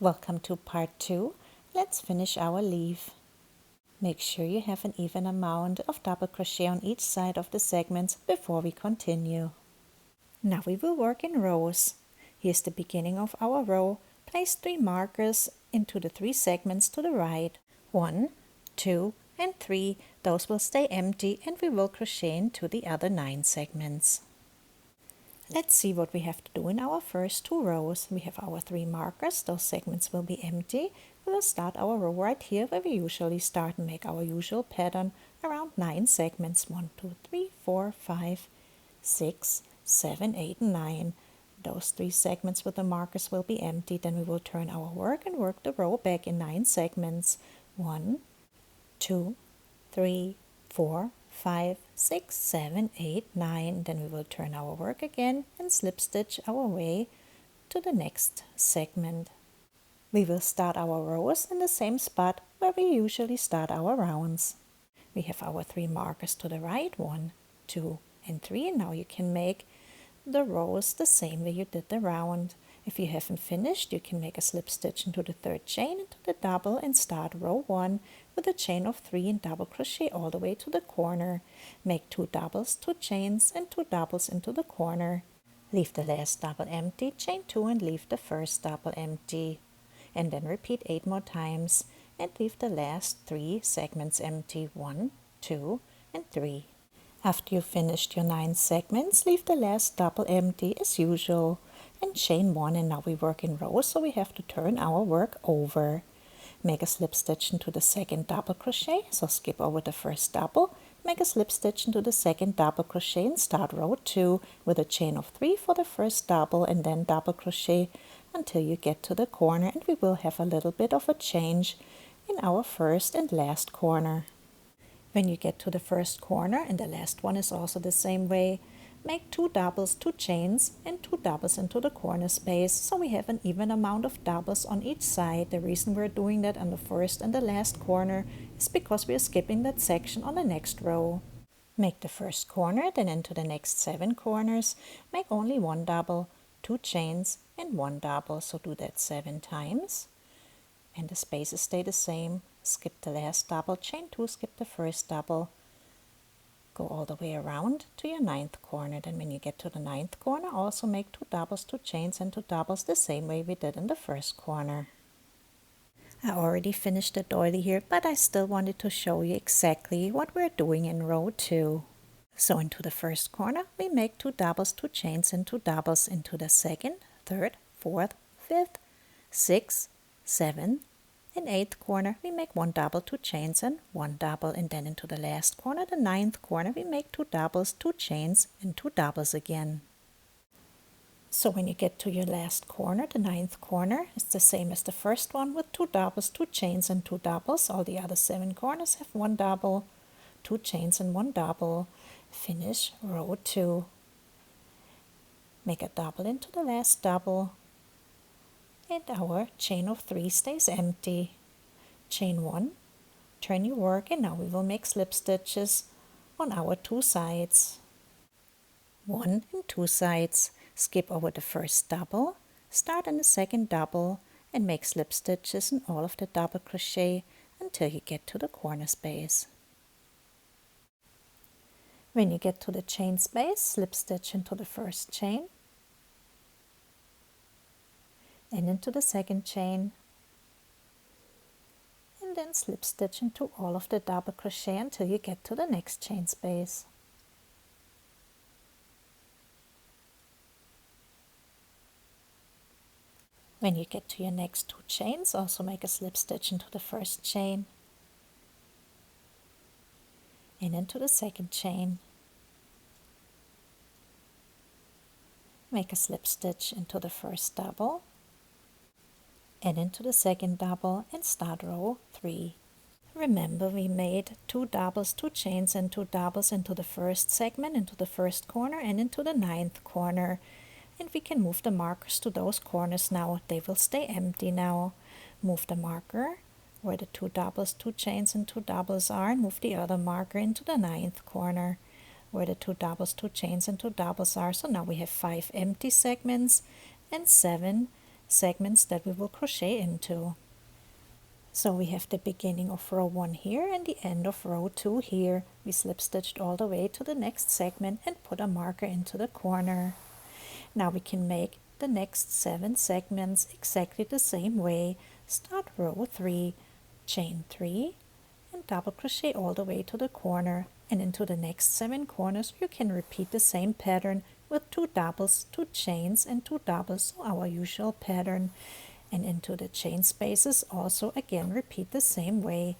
Welcome to part 2. Let's finish our leaf. Make sure you have an even amount of double crochet on each side of the segments before we continue. Now we will work in rows. Here's the beginning of our row. Place 3 markers into the 3 segments to the right. 1, 2, and 3. Those will stay empty and we will crochet into the other 9 segments. Let's see what we have to do in our first 2 rows. We have our 3 markers. Those segments will be empty. We will start our row right here where we usually start and make our usual pattern around 9 segments. 1, 2, 3, 4, 5, 6, 7, 8, and 9. Those 3 segments with the markers will be empty. Then we will turn our work and work the row back in 9 segments. 1, 2, 3, 4, 5, 6, 7, 8, 9. Then we will turn our work again and slip stitch our way to the next segment. We will start our rows in the same spot where we usually start our rounds. We have our 3 markers to the right, 1, 2, and 3. And now you can make the rows the same way you did the round. If you haven't finished, you can make a slip stitch into the 3rd chain into the double and start row 1 with a chain of 3 and double crochet all the way to the corner. Make 2 doubles, 2 chains, and 2 doubles into the corner. Leave the last double empty, chain 2 and leave the first double empty. And then repeat 8 more times and leave the last 3 segments empty. 1, 2, and 3. After you've finished your 9 segments, leave the last double empty as usual and chain 1. And now we work in rows, so we have to turn our work over. Make a slip stitch into the 2nd double crochet, so skip over the first double. Make a slip stitch into the 2nd double crochet and start row 2 with a chain of 3 for the first double and then double crochet until you get to the corner, and we will have a little bit of a change in our first and last corner. When you get to the first corner, and the last one is also the same way, make 2 doubles, 2 chains, and 2 doubles into the corner space, so we have an even amount of doubles on each side. The reason we're doing that on the first and the last corner is because we're skipping that section on the next row. Make the first corner, then into the next 7 corners, make only 1 double, 2 chains, and 1 double, so do that 7 times. And the spaces stay the same. Skip the last double, chain 2, skip the first double, go all the way around to your 9th corner. Then when you get to the 9th corner, also make 2 doubles, 2 chains, and 2 doubles the same way we did in the first corner. I already finished the doily here, but I still wanted to show you exactly what we're doing in row 2. So into the first corner, we make 2 doubles, 2 chains, and 2 doubles. Into the 2nd, 3rd, 4th, 5th, 6th, 7th, and 8th corner, we make 1 double, 2 chains, and 1 double. And then into the last corner, the 9th corner, we make 2 doubles, 2 chains, and 2 doubles again. So when you get to your last corner, the 9th corner, it's the same as the first one with 2 doubles, 2 chains, and 2 doubles. All the other 7 corners have 1 double, 2 chains, and 1 double. Finish row 2. Make a double into the last double. And our chain of 3 stays empty. Chain 1, turn your work, and now we will make slip stitches on our 2 sides. 1 and 2 sides. Skip over the first double, start in the 2nd double, and make slip stitches in all of the double crochet until you get to the corner space. When you get to the chain space, slip stitch into the first chain, and into the 2nd chain, and then slip stitch into all of the double crochet until you get to the next chain space. When you get to your next 2 chains, also make a slip stitch into the first chain and into the 2nd chain. Make a slip stitch into the first double and into the 2nd double and start row 3. Remember, we made 2 doubles, 2 chains, and 2 doubles into the first segment, into the first corner, and into the 9th corner. And we can move the markers to those corners now. They will stay empty now. Move the marker where the 2 doubles, 2 chains, and 2 doubles are, and move the other marker into the 9th corner where the 2 doubles, 2 chains, and 2 doubles are. So now we have 5 empty segments and 7 segments that we will crochet into. So we have the beginning of row 1 here and the end of row 2 here. We slip stitched all the way to the next segment and put a marker into the corner. Now we can make the next 7 segments exactly the same way. Start row 3, chain 3 and double crochet all the way to the corner, and into the next 7 corners you can repeat the same pattern with 2 doubles, 2 chains and 2 doubles, so our usual pattern. And into the chain spaces also again repeat the same way.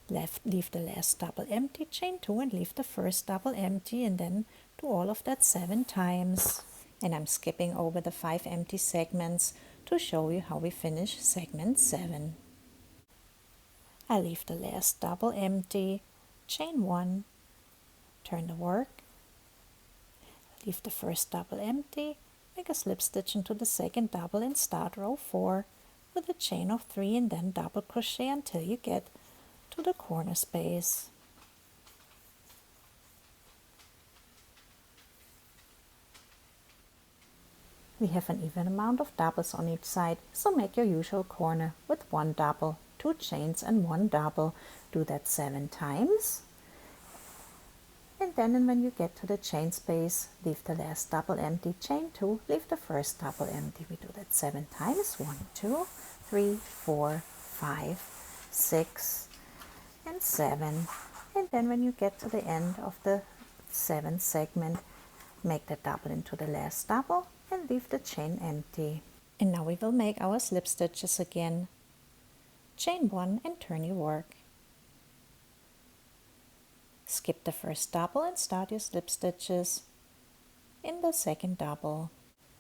Leave the last double empty, chain 2 and leave the first double empty, and then do all of that 7 times. And I'm skipping over the 5 empty segments to show you how we finish segment 7. I leave the last double empty, chain 1, turn the work, leave the first double empty, make a slip stitch into the second double and start row 4 with a chain of 3 and then double crochet until you get to the corner space. We have an even amount of doubles on each side, so make your usual corner with 1 double, 2 chains and 1 double. Do that 7 times. And then when you get to the chain space, leave the last double empty, chain 2, leave the first double empty. We do that 7 times. 1, 2, 3, 4, 5, 6, and 7. And then when you get to the end of the 7th segment, make the double into the last double and leave the chain empty. And now we will make our slip stitches again. Chain 1 and turn your work. Skip the first double and start your slip stitches in the second double.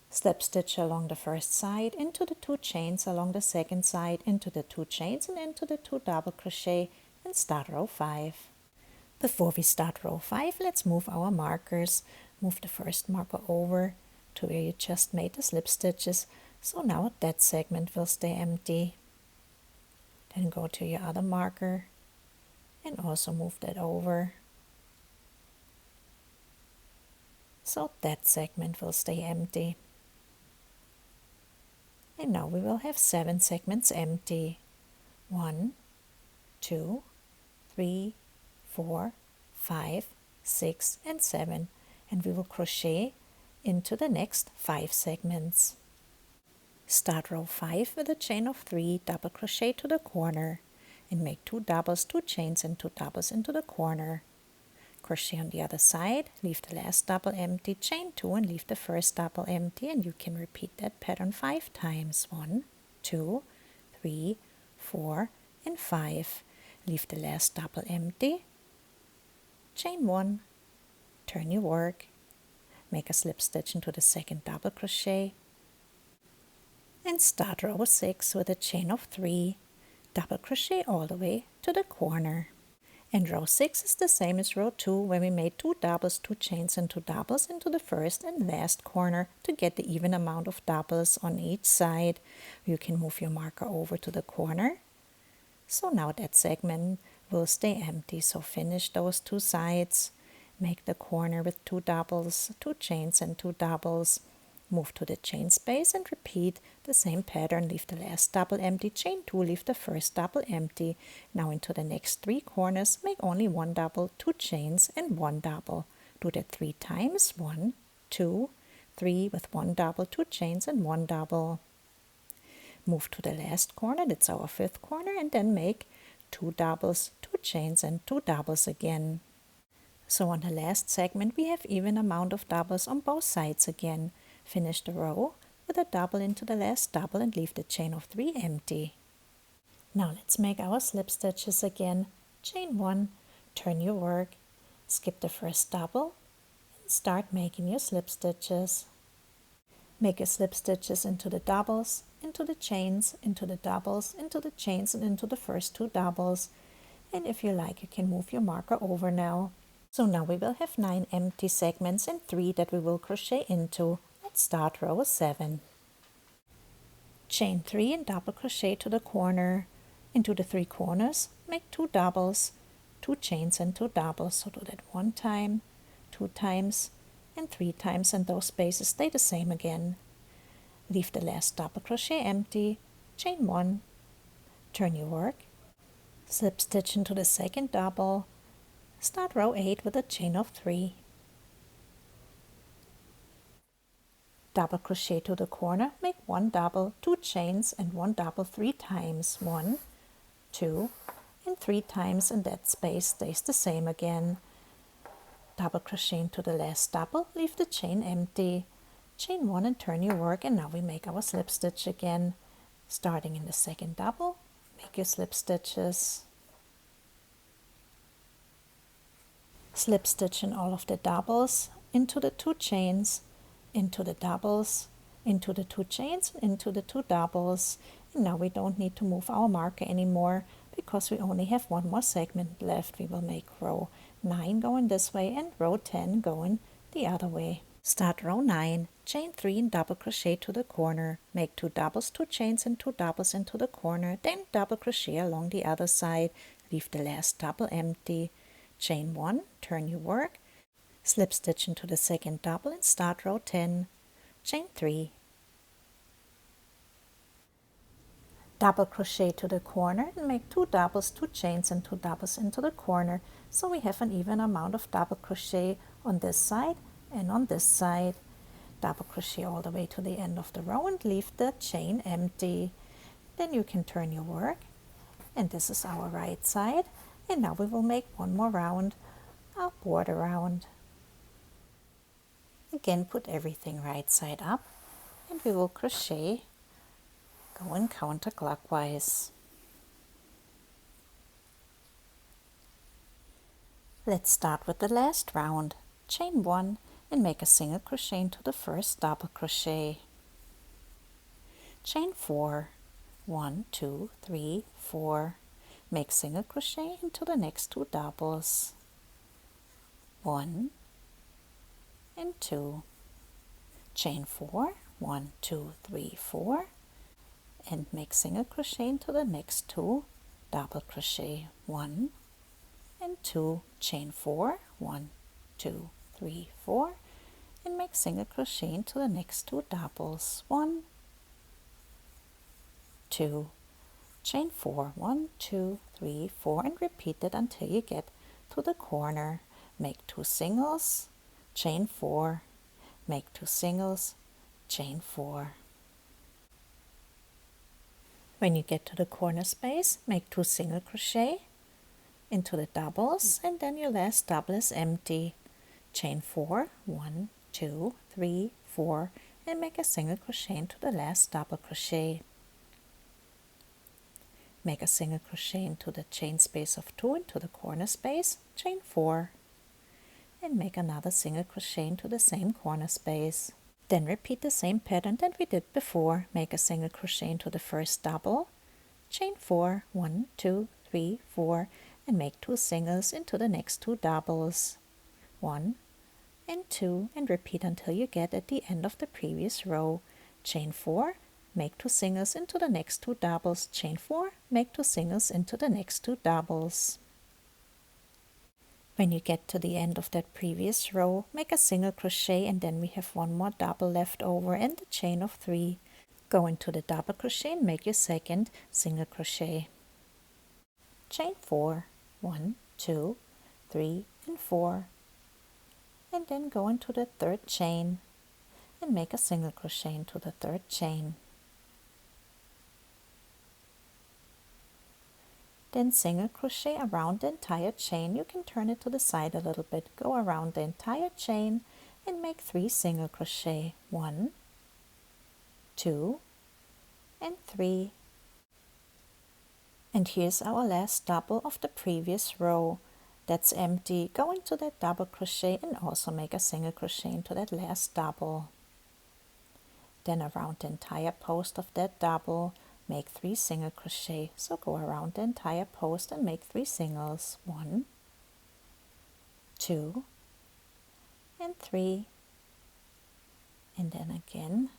Slip stitch along the first side, into the 2 chains along the second side, into the 2 chains and into the 2 double crochet, and start row 5. Before we start row 5, let's move our markers. Move the first marker over to where you just made the slip stitches, so now that segment will stay empty. Then go to your other marker and also move that over, so that segment will stay empty. And now we will have 7 segments empty. 1, 2, 3, 4, 5, 6 and 7, and we will crochet into the next 5 segments. Start row 5 with a chain of 3, double crochet to the corner and make 2 doubles, 2 chains and 2 doubles into the corner. Crochet on the other side, leave the last double empty, chain 2 and leave the first double empty, and you can repeat that pattern 5 times. 1, 2, 3, 4 and 5. Leave the last double empty, chain 1, turn your work, make a slip stitch into the second double crochet and start row 6 with a chain of 3, double crochet all the way to the corner. And row 6 is the same as row 2, where we made 2 doubles, 2 chains and 2 doubles into the first and last corner to get the even amount of doubles on each side. You can move your marker over to the corner. So now that segment will stay empty, so finish those 2 sides. Make the corner with 2 doubles, 2 chains and 2 doubles. Move to the chain space and repeat the same pattern. Leave the last double empty, chain 2, leave the first double empty. Now into the next 3 corners, make only 1 double, 2 chains and 1 double. Do that 3 times. 1, 2, 3 with 1 double, 2 chains and 1 double. Move to the last corner, that's our 5th corner, and then make 2 doubles, 2 chains and 2 doubles again. So on the last segment we have even amount of doubles on both sides again. Finish the row with a double into the last double and leave the chain of 3 empty. Now let's make our slip stitches again. Chain 1, turn your work, skip the first double and start making your slip stitches. Make your slip stitches into the doubles, into the chains, into the doubles, into the chains and into the first 2 doubles. And if you like, you can move your marker over now. So now we will have 9 empty segments and 3 that we will crochet into. Let's start row 7. Chain 3 and double crochet to the corner. Into the 3 corners, make 2 doubles, 2 chains and 2 doubles. So do that 1 time, 2 times and 3 times, and those spaces stay the same again. leave the last double crochet empty, chain 1, turn your work, slip stitch into the second double, start row 8 with a chain of 3, double crochet to the corner, make 1 double, 2 chains and 1 double 3 times, 1, 2 and 3 times, and that space stays the same again. Double crochet into the last double, leave the chain empty, chain 1 and turn your work, and now we make our slip stitch again. Starting in the second double, make your slip stitches. Slip stitch in all of the doubles, into the 2 chains, into the doubles, into the 2 chains, into the 2 doubles. And now we don't need to move our marker anymore because we only have 1 more segment left. We will make row 9 going this way and row 10 going the other way. Start row 9, chain 3 and double crochet to the corner, make 2 doubles, 2 chains and 2 doubles into the corner, then double crochet along the other side, leave the last double empty, chain 1, turn your work, slip stitch into the second double and start row 10, chain 3, double crochet to the corner and make 2 doubles, 2 chains and 2 doubles into the corner, so we have an even amount of double crochet on this side and on this side. Double crochet all the way to the end of the row and leave the chain empty. Then you can turn your work, and this is our right side, and now we will make 1 more round, our border round. Again, put everything right side up, and we will crochet going counterclockwise. Let's start with the last round. Chain 1 and make a single crochet into the first double crochet. Chain 4, 1, 2, 3, 4. Make single crochet into the next 2 doubles. 1 and 2. Chain 4, 1, 2, 3, 4. And make single crochet into the next 2 double crochet. 1 and 2. Chain 4, 1, 2, 3, 4, and make single crochet into the next 2 doubles. 1, 2, chain 4, 1, 2, 3, 4, and repeat it until you get to the corner. Make 2 singles, chain 4, make 2 singles, chain 4. When you get to the corner space, make 2 single crochet into the doubles, and then your last double is empty. Chain 4, 1, 2, 3, 4, and make a single crochet into the last double crochet. Make a single crochet into the chain space of 2 into the corner space, chain 4, and make another single crochet into the same corner space. Then repeat the same pattern that we did before. Make a single crochet into the first double, chain 4, 1, 2, 3, 4, and make 2 singles into the next 2 doubles. 1 and 2, and repeat until you get at the end of the previous row. Chain 4, make 2 singles into the next 2 doubles, chain 4, make 2 singles into the next 2 doubles. When you get to the end of that previous row, make a single crochet, and then we have 1 more double left over and the chain of 3. Go into the double crochet and make your second single crochet. Chain 4, 1, 2, 3, and 4. And then go into the third chain and make a single crochet into the third chain. Then single crochet around the entire chain. You can turn it to the side a little bit. Go around the entire chain and make 3 single crochet. 1, 2, and 3. And here's our last double of the previous row. That's empty. Go into that double crochet and also make a single crochet into that last double. Then around the entire post of that double, make 3 single crochet. So go around the entire post and make 3 singles. 1, 2, and 3. And then again,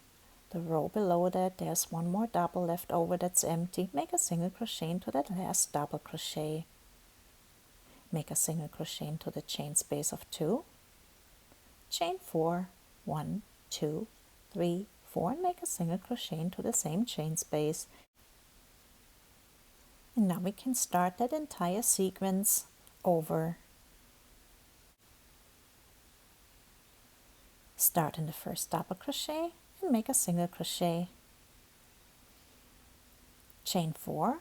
the row below that, there's 1 more double left over that's empty. Make a single crochet into that last double crochet. Make a single crochet into the chain space of 2. Chain 4, 1, 2, 3, 4 and make a single crochet into the same chain space. And now we can start that entire sequence over. Start in the first double crochet and make a single crochet. Chain 4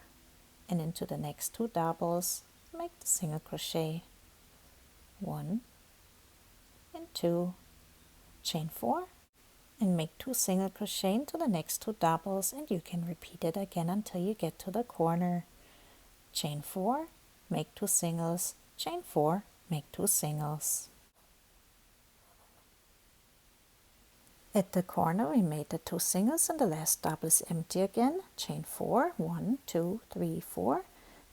and into the next 2 doubles make the single crochet. 1 and 2, chain 4 and make 2 single crochet into the next 2 doubles, and you can repeat it again until you get to the corner. Chain 4, make 2 singles, chain 4, make 2 singles. At the corner we made the 2 singles and the last double is empty again. Chain 4, 1, 2, 3, 4,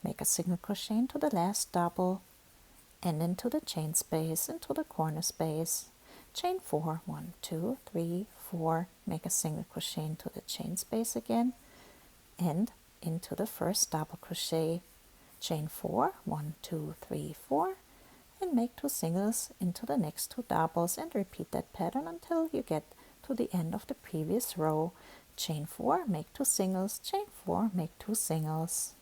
make a single crochet into the last double and into the chain space, into the corner space. Chain 4, 1, 2, 3, 4, make a single crochet into the chain space again and into the first double crochet. Chain 4, 1, 2, 3, 4 and make 2 singles into the next 2 doubles, and repeat that pattern until you get to the end of the previous row. Chain 4, make 2 singles, chain 4, make 2 singles.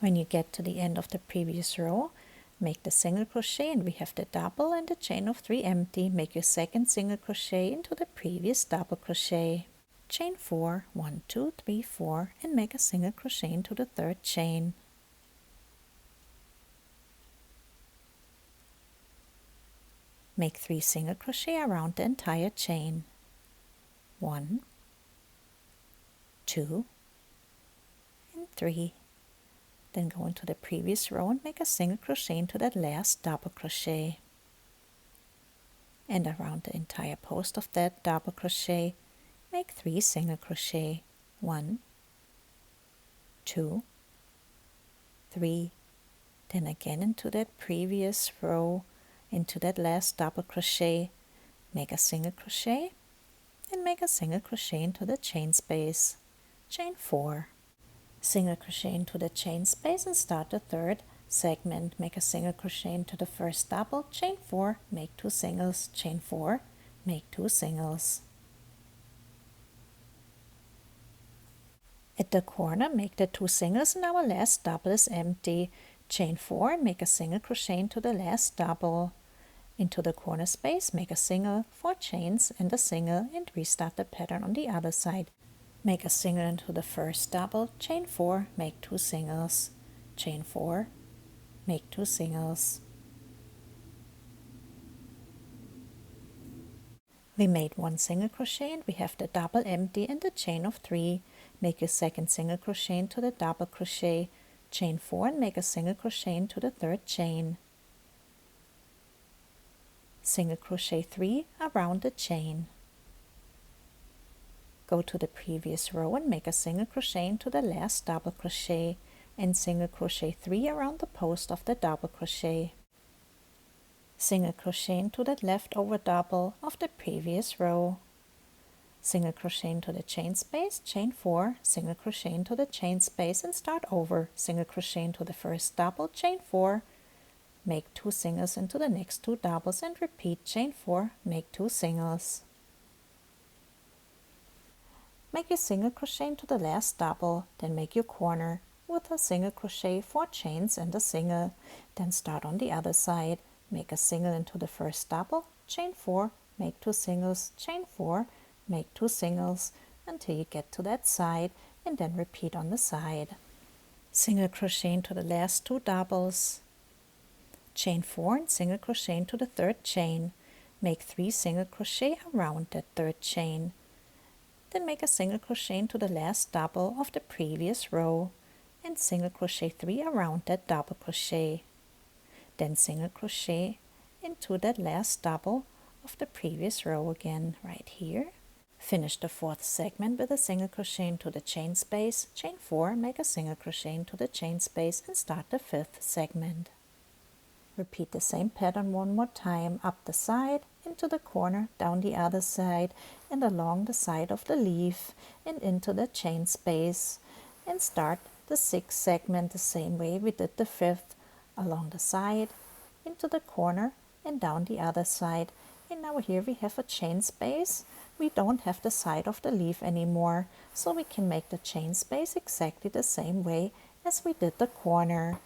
When you get to the end of the previous row, make the single crochet, and we have the double and the chain of 3 empty. Make your second single crochet into the previous double crochet. Chain 4, 1, 2, 3, 4 and make a single crochet into the third chain. Make 3 single crochet around the entire chain. 1, 2 and 3. Then go into the previous row and make a single crochet into that last double crochet. And around the entire post of that double crochet, make 3 single crochet. 1, 2, 3. Then again into that previous row, into that last double crochet, make a single crochet and make a single crochet into the chain space. Chain 4. Single crochet into the chain space and start the third segment. Make a single crochet into the first double, chain 4, make 2 singles, chain 4, make 2 singles. At the corner, make the 2 singles and our last double is empty. Chain 4 and make a single crochet into the last double. Into the corner space, make a single, 4 chains and a single, and restart the pattern on the other side. Make a single into the first double, chain 4, make 2 singles, chain 4, make 2 singles. We made 1 single crochet and we have the double empty and the chain of 3. Make your second single crochet into the double crochet, chain 4 and make a single crochet into the third chain. Single crochet 3 around the chain. Go to the previous row and make a single crochet into the last double crochet and single crochet 3 around the post of the double crochet. Single crochet into that leftover double of the previous row. Single crochet into the chain space, chain 4, single crochet into the chain space and start over. Single crochet into the first double, chain 4, make 2 singles into the next 2 doubles and repeat. Chain 4, make 2 singles. Make your single crochet into the last double, then make your corner with a single crochet, 4 chains and a single. Then start on the other side. Make a single into the first double, chain 4, make 2 singles, chain 4, make 2 singles until you get to that side, and then repeat on the side. Single crochet into the last 2 doubles, chain 4 and single crochet into the third chain. Make 3 single crochet around that third chain. Then make a single crochet into the last double of the previous row and single crochet 3 around that double crochet. Then single crochet into that last double of the previous row again right here. Finish the 4th segment with a single crochet into the chain space, chain 4, make a single crochet into the chain space and start the 5th segment. Repeat the same pattern one more time, up the side, into the corner, down the other side, and along the side of the leaf, and into the chain space. And start the 6th segment the same way we did the 5th, along the side, into the corner, and down the other side. And now here we have a chain space we don't have the side of the leaf anymore, so we can make the chain space exactly the same way as we did the corner.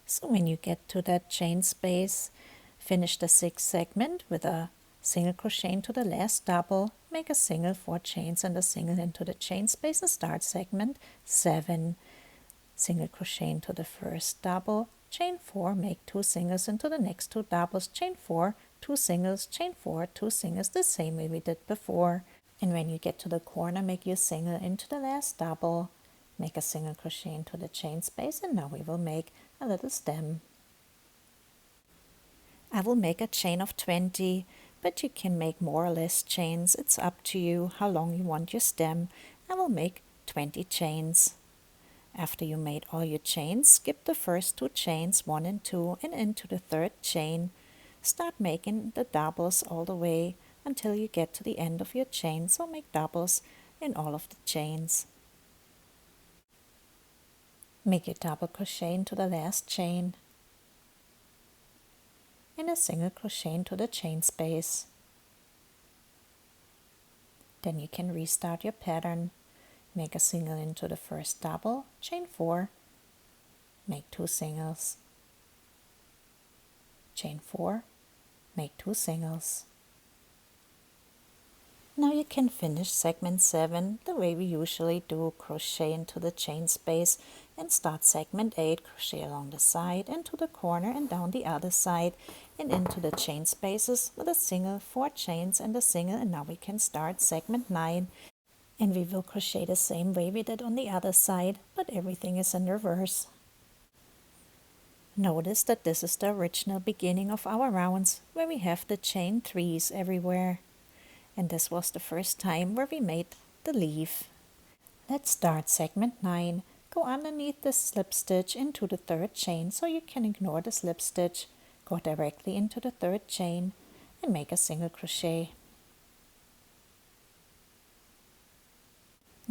So when you get to that chain space, finish the 6th segment with a single crochet into the last double, make a single 4 chains and a single into the chain space and start segment 7. Single crochet into the first double, chain 4, make 2 singles into the next 2 doubles, chain 4, 2 singles, chain 4, 2 singles, the same way we did before. And when you get to the corner, make your single into the last double, make a single crochet into the chain space, and now we will make a little stem. I will make a chain of 20, but you can make more or less chains. It's up to you how long you want your stem. I will make 20 chains. After you made all your chains, skip the first 2 chains, 1 and 2, and into the 3rd chain. Start making the doubles all the way until you get to the end of your chain, so make doubles in all of the chains. Make your double crochet into the last chain and a single crochet into the chain space. Then you can restart your pattern. Make a single into the first double, chain 4, make 2 singles, chain 4, make 2 singles. Now you can finish segment 7 the way we usually do, crochet into the chain space and start segment 8, crochet along the side into the corner and down the other side and into the chain spaces with a single, 4 chains and a single, and now we can start segment 9. And we will crochet the same way we did on the other side, but everything is in reverse. Notice that this is the original beginning of our rounds, where we have the chain 3s everywhere. And this was the first time where we made the leaf. Let's start segment 9. Go underneath the slip stitch into the 3rd chain, so you can ignore the slip stitch. Go directly into the 3rd chain and make a single crochet.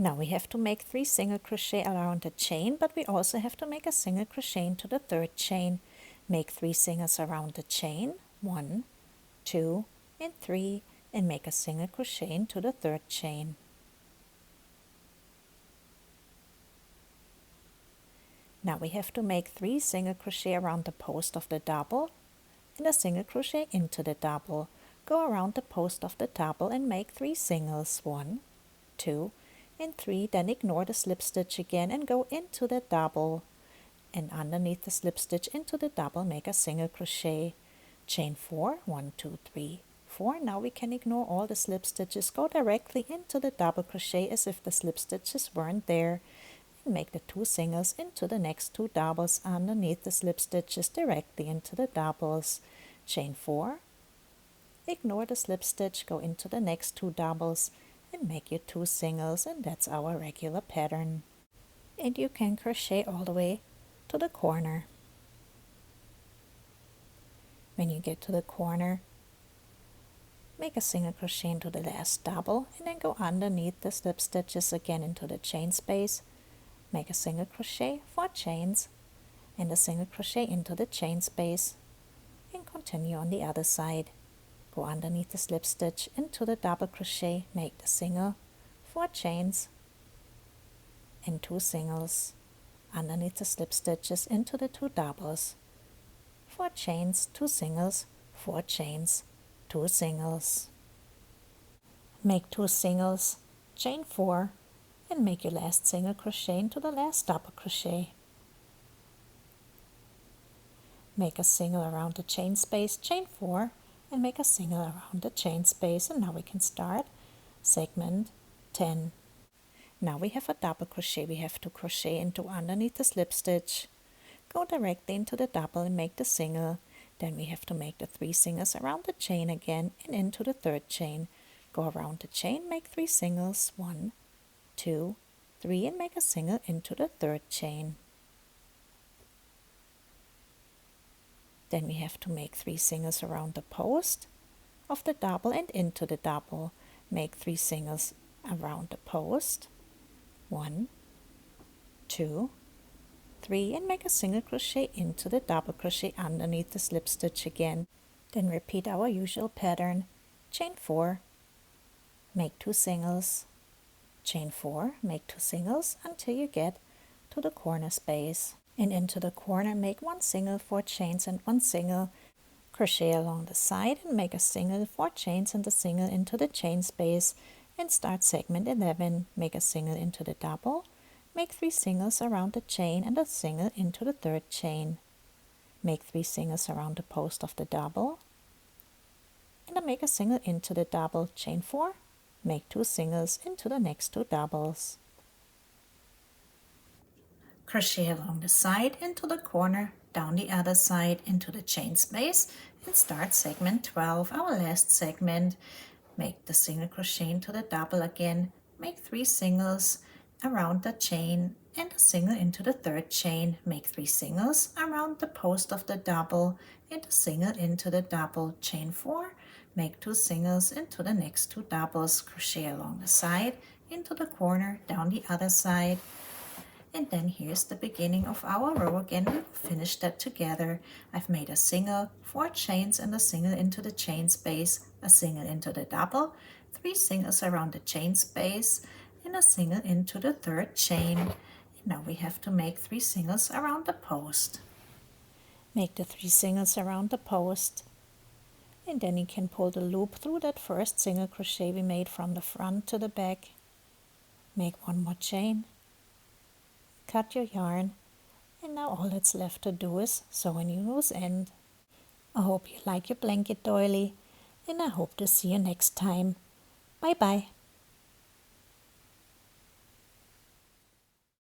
Now we have to make 3 single crochet around the chain, but we also have to make a single crochet into the 3rd chain. Make 3 singles around the chain, 1, 2, and 3, and make a single crochet into the 3rd chain. Now we have to make 3 single crochet around the post of the double and a single crochet into the double. Go around the post of the double and make 3 singles, 1, 2, and 3, then ignore the slip stitch again and go into the double, and underneath the slip stitch into the double make a single crochet, chain 4, 1, 2, 3, 4. Now we can ignore all the slip stitches, go directly into the double crochet as if the slip stitches weren't there, and make the 2 singles into the next 2 doubles underneath the slip stitches directly into the doubles, chain 4, ignore the slip stitch, go into the next 2 doubles, and make your 2 singles, and that's our regular pattern. And you can crochet all the way to the corner. When you get to the corner, make a single crochet into the last double and then go underneath the slip stitches again into the chain space, make a single crochet, 4 chains, and a single crochet into the chain space, and continue on the other side. Go underneath the slip stitch into the double crochet, make the single, 4 chains, and 2 singles, underneath the slip stitches into the 2 doubles, 4 chains, 2 singles, 4 chains, 2 singles. Make 2 singles, chain 4, and make your last single crochet into the last double crochet. Make a single around the chain space, chain 4, and make a single around the chain space, and now we can start segment 10. Now we have a double crochet we have to crochet into underneath the slip stitch. Go directly into the double and make the single. Then we have to make the 3 singles around the chain again and into the 3rd chain. Go around the chain, make 3 singles, 1, 2, 3, and make a single into the 3rd chain. Then we have to make 3 singles around the post of the double and into the double. Make 3 singles around the post, 1, 2, 3, and make a single crochet into the double crochet underneath the slip stitch again. Then repeat our usual pattern, chain 4, make 2 singles, chain 4, make 2 singles until you get to the corner space, and into the corner make 1 single, 4 chains and 1 single, crochet along the side and make a single, 4 chains and a single into the chain space, and start segment 11, make a single into the double, make 3 singles around the chain and a single into the 3rd chain, make 3 singles around the post of the double, and then make a single into the double, chain 4, make 2 singles into the next 2 doubles. Crochet along the side into the corner, down the other side into the chain space, and start segment 12, our last segment. Make the single crochet into the double again, make 3 singles around the chain and a single into the 3rd chain, make 3 singles around the post of the double and a single into the double, chain 4, make 2 singles into the next 2 doubles, crochet along the side, into the corner, down the other side, and then here's the beginning of our row again. We will finish that together. I've made a single, 4 chains and a single into the chain space, a single into the double, 3 singles around the chain space, and a single into the 3rd chain. And now we have to make 3 singles around the post. Make the 3 singles around the post, and then you can pull the loop through that first single crochet we made from the front to the back. Make 1 more chain, cut your yarn, and now all that's left to do is sew a new loose end. I hope you like your blanket doily, and I hope to see you next time. Bye bye.